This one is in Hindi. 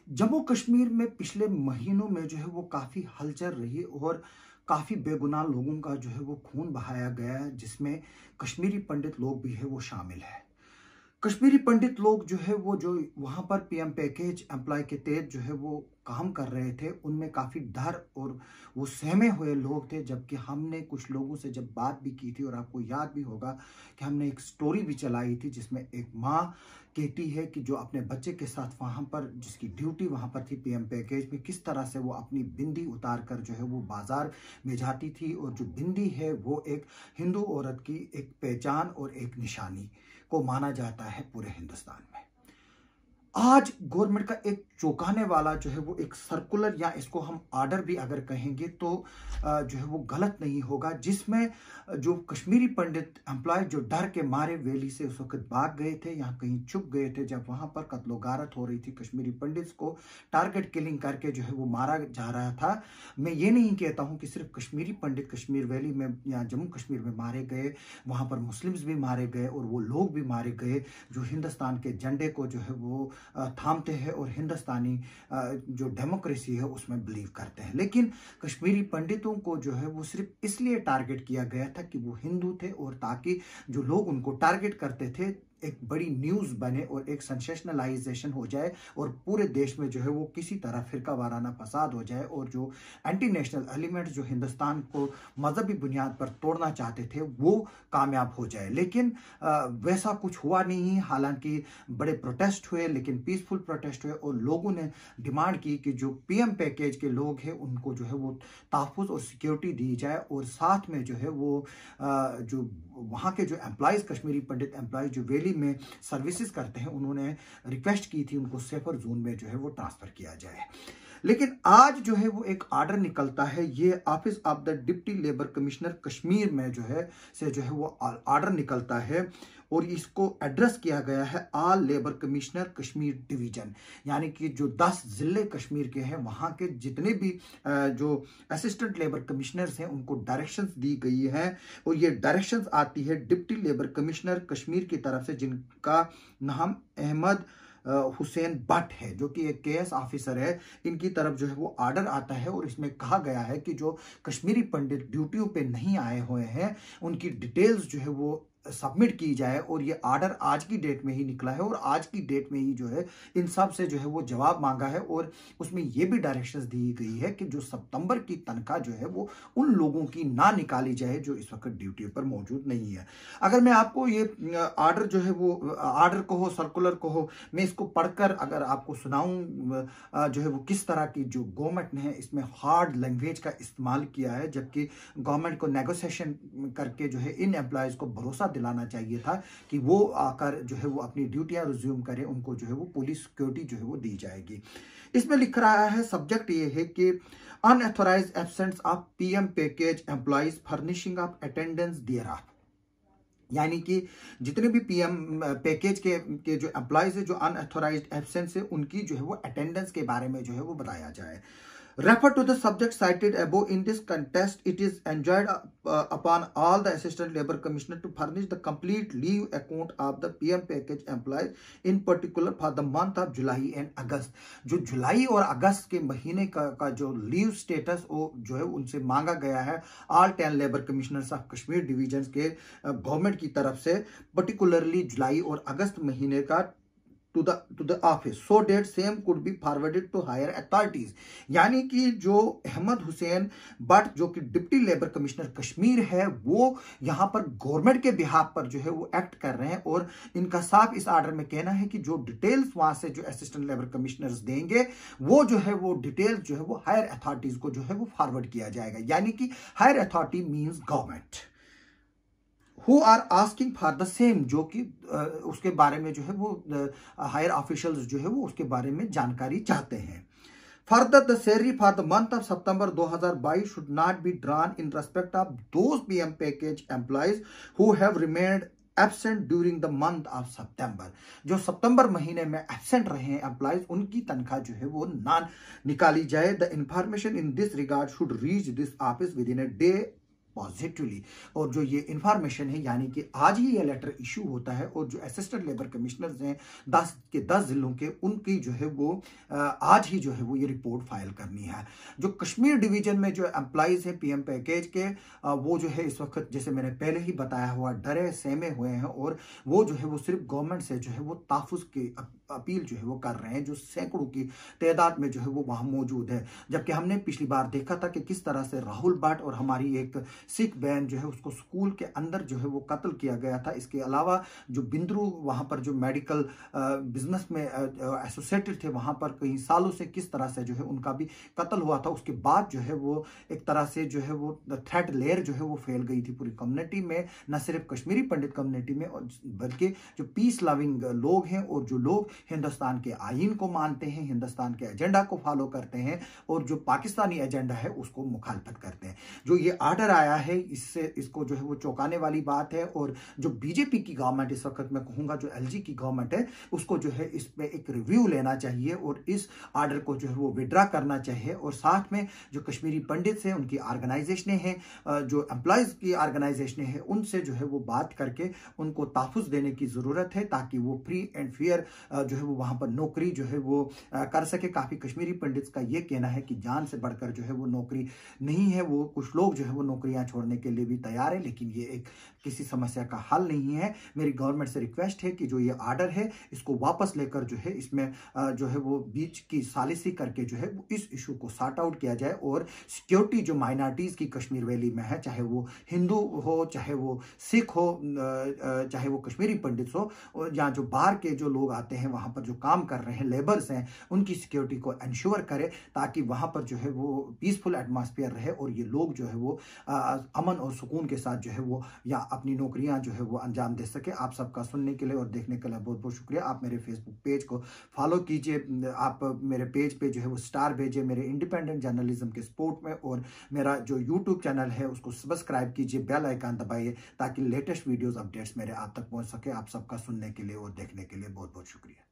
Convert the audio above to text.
जम्मू कश्मीर में पिछले महीनों में जो है वो काफ़ी हलचल रही और काफ़ी बेगुनाह लोगों का जो है वो खून बहाया गया है, जिसमें कश्मीरी पंडित लोग भी है वो शामिल है। कश्मीरी पंडित लोग जो है वो जो वहाँ पर पीएम पैकेज एम्प्लॉय के तहत जो है वो काम कर रहे थे, उनमें काफ़ी डर और वो सहमे हुए लोग थे। जबकि हमने कुछ लोगों से जब बात भी की थी, और आपको याद भी होगा कि हमने एक स्टोरी भी चलाई थी जिसमें एक माँ कहती है कि जो अपने बच्चे के साथ वहाँ पर जिसकी ड्यूटी वहाँ पर थी पीएम पैकेज में, किस तरह से वो अपनी बिंदी उतार कर जो है वो बाजार में जाती थी। और जो बिंदी है वो एक हिंदू औरत की एक पहचान और एक निशानी को माना जाता है पूरे हिंदुस्तान में। आज गवर्नमेंट का एक चौंकाने वाला जो है वो एक सर्कुलर, या इसको हम आर्डर भी अगर कहेंगे तो जो है वो गलत नहीं होगा, जिसमें जो कश्मीरी पंडित एम्प्लॉय जो डर के मारे वैली से उस वक्त भाग गए थे, यहाँ कहीं छुप गए थे जब वहां पर कत्लो गारत हो रही थी, कश्मीरी पंडित्स को टारगेट किलिंग करके जो है वो मारा जा रहा था। मैं ये नहीं कहता हूं कि सिर्फ कश्मीरी पंडित कश्मीर वैली में या जम्मू कश्मीर में मारे गए, वहां पर मुस्लिम्स भी मारे गए और वो लोग भी मारे गए जो हिंदुस्तान के झंडे को जो है वो थामते हैं और हिंदुस्तानी जो डेमोक्रेसी है उसमें बिलीव करते हैं। लेकिन कश्मीरी पंडितों को जो है वो सिर्फ इसलिए टारगेट किया गया था कि वो हिंदू थे, और ताकि जो लोग उनको टारगेट करते थे एक बड़ी न्यूज़ बने और एक सेंसेशनलाइजेशन हो जाए, और पूरे देश में जो है वो किसी तरह फिरका वाराना फसाद हो जाए, और जो एंटी नेशनल एलिमेंट्स जो हिंदुस्तान को मजहबी बुनियाद पर तोड़ना चाहते थे वो कामयाब हो जाए। लेकिन वैसा कुछ हुआ नहीं। हालांकि बड़े प्रोटेस्ट हुए, लेकिन पीसफुल प्रोटेस्ट हुए, और लोगों ने डिमांड की कि जो पीएम पैकेज के लोग हैं उनको जो है वो तहफ़्फ़ुज़ और सिक्योरिटी दी जाए, और साथ में जो है वो जो वहाँ के जो एम्प्लॉयज़ कश्मीरी पंडित एम्प्लॉयज़ जो वैली में सर्विसेज करते हैं, उन्होंने रिक्वेस्ट की थी उनको सेफर जोन में जो है वो ट्रांसफर किया जाए। लेकिन आज जो है वो एक आर्डर निकलता है, ये office of the deputy labour commissioner Kashmir में जो है वो आर्डर निकलता है, और इसको एड्रेस किया गया है all labour commissioner Kashmir division, यानी कि जो 10 जिले कश्मीर के हैं वहाँ के जितने भी जो असिस्टेंट लेबर कमिश्नर्स हैं उनको डायरेक्शंस दी गई है। और ये डायरेक्शंस आती है डिप्टी लेबर कमिश्नर कश्मीर की तरफ से, जिनका नाम अहमद हुसैन भट्ट है, जो कि एक केएस ऑफिसर है। इनकी तरफ जो है वो आर्डर आता है, और इसमें कहा गया है कि जो कश्मीरी पंडित ड्यूटियों पे नहीं आए हुए हैं उनकी डिटेल्स जो है वो सबमिट की जाए। और ये आर्डर आज की डेट में ही निकला है, और आज की डेट में ही जो है इन सब से जो है वो जवाब मांगा है, और उसमें ये भी डायरेक्शंस दी गई है कि जो सितंबर की तनख्वाह जो है वो उन लोगों की ना निकाली जाए जो इस वक्त ड्यूटी पर मौजूद नहीं है। अगर मैं आपको ये आर्डर जो है वो आर्डर को हो, सर्कुलर को हो, मैं इसको पढ़कर अगर आपको सुनाऊं जो है वो किस तरह की जो गवर्नमेंट ने इसमें हार्ड लैंग्वेज का इस्तेमाल किया है, जबकि गवर्नमेंट को नेगोशिएशन करके जो है इन एम्प्लॉयज को भरोसा दिलाना चाहिए था कि वो आकर जो है वो अपनी ड्यूटियां रिज्यूम करें, उनको जो है वो पुलिस सिक्योरिटी जो है वो दी जाएगी। इसमें लिख रहा है, सब्जेक्ट ये है कि unauthorised absence of PM package employees furnishing of attendance thereof, यानी कि जितने भी पीएम पैकेज के जो एम्प्लॉयज है जो अनऑथराइज्ड एब्सेंस है उनकी जो है वो अटेंडेंस के बारे में जो है वो बताया जाए। Refer to the subject cited above. In this context, it is enjoined upon all the Assistant Labour Commissioner to furnish the complete leave account of the PM package employees, in particular for the month of July and August. जो जुलाई और अगस्त के महीने का जो लीव स्टेटस वो जो है उनसे मांगा गया है all 10 labour commissioners of Kashmir division के गवर्नमेंट की तरफ से, पर्टिकुलरली जुलाई और अगस्त महीने का to the office so that same could be forwarded to higher authorities। यानी कि जो अहमद हुसैन भट्ट जो कि डिप्टी लेबर कमिश्नर कश्मीर है वो यहाँ पर गवर्नमेंट के बिहाफ पर जो है वो एक्ट कर रहे हैं, और इनका साफ इस आर्डर में कहना है कि जो डिटेल्स वहां से जो असिस्टेंट लेबर कमिश्नर्स देंगे वो जो है वो डिटेल्स जो है वो हायर अथॉरिटीज को जो है वो फॉरवर्ड किया जाएगा। यानी कि higher authority means government who are asking for the same, जो कि उसके बारे में जो है वो हायर ऑफिशियल्स जो है वो उसके बारे में जानकारी चाहते हैं। Further, the salary for the month of September 2022 should not be drawn in respect of those PM package employees who have remained absent during the month of September. जो सितंबर महीने में एब्सेंट रहे हैं एम्प्लॉयज उनकी तनख्वाह जो है वो ना निकाली जाए। The information in this regard should reach this office with in a day positively. और जो ये इंफॉर्मेशन है, यानी कि आज ही ये लेटर इशू होता है और जो असिस्टेंट लेबर कमिश्नर्स हैं 10 जिलों के, उनकी जो है वो आज ही जो है वो ये रिपोर्ट फाइल करनी है। जो कश्मीर डिवीजन में जो एम्प्लॉइज हैं पीएम पैकेज के, वो जो है इस वक्त जैसे मैंने पहले ही बताया हुआ डरे सहमे हुए हैं और वो जो है वो सिर्फ गवर्नमेंट से जो है वो तहफ़्फ़ुज़ की अपील जो है वो कर रहे हैं, जो सैकड़ों की तादाद में जो है वो वहाँ मौजूद है। जबकि हमने पिछली बार देखा था कि किस तरह से राहुल भट्ट और हमारी एक सिख बहन जो है उसको स्कूल के अंदर जो है वो कत्ल किया गया था। इसके अलावा जो बिंद्रू वहाँ पर जो मेडिकल बिजनेस में एसोसिएटेड थे, वहाँ पर कई सालों से किस तरह से जो है उनका भी कत्ल हुआ था। उसके बाद जो है वो एक तरह से जो है वो थ्रेट लेयर जो है वो फैल गई थी पूरी कम्युनिटी में, न सिर्फ कश्मीरी पंडित कम्युनिटी में बल्कि जो पीस लविंग लोग हैं और जो लोग हिंदुस्तान के आईन को मानते हैं, हिंदुस्तान के एजेंडा को फॉलो करते हैं और जो पाकिस्तानी एजेंडा है उसको मुखालफत करते हैं। जो ये आर्डर आया है, इससे इसको जो है वो चौंकाने वाली बात है। और जो बीजेपी की गवर्नमेंट, इस वक्त मैं कहूँगा जो एलजी की गवर्नमेंट है, उसको जो है इस पे एक रिव्यू लेना चाहिए और इस आर्डर को जो है वो विड्रा करना चाहिए। और साथ में जो कश्मीरी पंडित हैं, उनकी ऑर्गेनाइजेशनें हैं, जो एम्प्लॉयज़ की ऑर्गेनाइजेशनें हैं, उनसे जो है वो बात करके उनको तहफ़्फ़ुज़ देने की ज़रूरत है ताकि वो फ्री एंड फेयर जो है वो वहाँ पर नौकरी जो है वो कर सके। काफ़ी कश्मीरी पंडित का ये कहना है कि जान से बढ़कर जो है वो नौकरी नहीं है। वो कुछ लोग जो है वो नौकरियां छोड़ने के लिए भी तैयार है, लेकिन ये एक किसी समस्या का हल नहीं है। मेरी गवर्नमेंट से रिक्वेस्ट है कि जो ये आर्डर है इसको वापस लेकर जो है इसमें जो है वो बीच की सालिसी करके जो है इस इशू को सॉर्ट आउट किया जाए और सिक्योरिटी जो माइनॉरिटीज़ की कश्मीर वैली में है, चाहे वो हिंदू हो, चाहे वो सिख हो, चाहे वो कश्मीरी पंडित हो, या जो बाहर के जो लोग आते हैं वहाँ पर जो काम कर रहे हैं लेबर्स हैं, उनकी सिक्योरिटी को इंश्योर करे ताकि वहाँ पर जो है वो पीसफुल एटमॉस्फेयर रहे और ये लोग जो है वो अमन और सुकून के साथ जो है वो या अपनी नौकरियां जो है वो अंजाम दे सके। आप सबका सुनने के लिए और देखने के लिए बहुत बहुत शुक्रिया। आप मेरे फेसबुक पेज को फॉलो कीजिए, आप मेरे पेज पे जो है वो स्टार भेजिए मेरे इंडिपेंडेंट जर्नलिज्म के सपोर्ट में, और मेरा जो यूट्यूब चैनल है उसको सब्सक्राइब कीजिए, बेल आइकन दबाइए ताकि लेटेस्ट वीडियोस अपडेट्स मेरे आप तक पहुंच सके। आप सबका सुनने के लिए और देखने के लिए बहुत बहुत शुक्रिया।